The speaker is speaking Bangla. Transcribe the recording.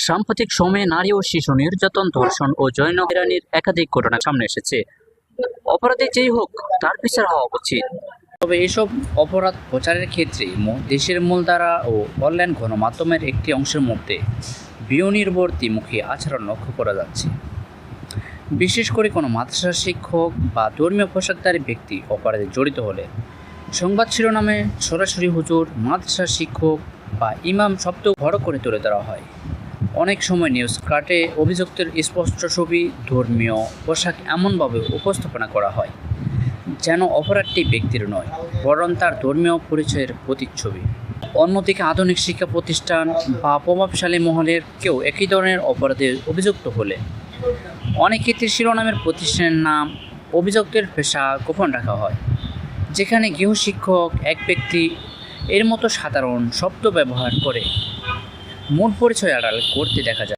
সাম্প্রতিক সময়ে নারী ও শিশু নির্যাতন, ধর্ষণ ও যৌন হয়রানির একাধিক ঘটনা সামনে এসেছে। অপরাধী যেই হোক, তার বিচার হওয়া উচিত। তবে এসব অপরাধ প্রচারের ক্ষেত্রে দেশের মূলধারা ও অনলাইন গণমাধ্যমের একটি অংশের মধ্যে বিনির্বর্তীমুখী আচরণ লক্ষ্য করা যাচ্ছে। বিশেষ করে কোনো মাদ্রাসার শিক্ষক বা ধর্মীয় পোশাকধারী ব্যক্তি অপরাধে জড়িত হলে সংবাদ শিরোনামে সরাসরি হুজুর, মাদ্রাসার শিক্ষক বা ইমাম শব্দ বড় করে তুলে ধরা হয়। অনেক সময় নিউজ কাটে অভিযুক্তের স্পষ্ট ছবি, ধর্মীয় পোশাক এমনভাবে উপস্থাপনা করা হয় যেন অপরাধটি ব্যক্তির নয়, বরং তার ধর্মীয় পরিচয়ের প্রতিচ্ছবি। অন্যদিকে আধুনিক শিক্ষা প্রতিষ্ঠান বা প্রভাবশালী মহলের কেউ একই ধরনের অপরাধে অভিযুক্ত হলে অনেক ক্ষেত্রে শিরোনামের প্রতিষ্ঠানের নাম, অভিযুক্তের পেশা গোপন রাখা হয়, যেখানে গৃহশিক্ষক এক ব্যক্তি এর মতো সাধারণ শব্দ ব্যবহার করে মূল পরিচয় আড়াল করতে দেখা যায়।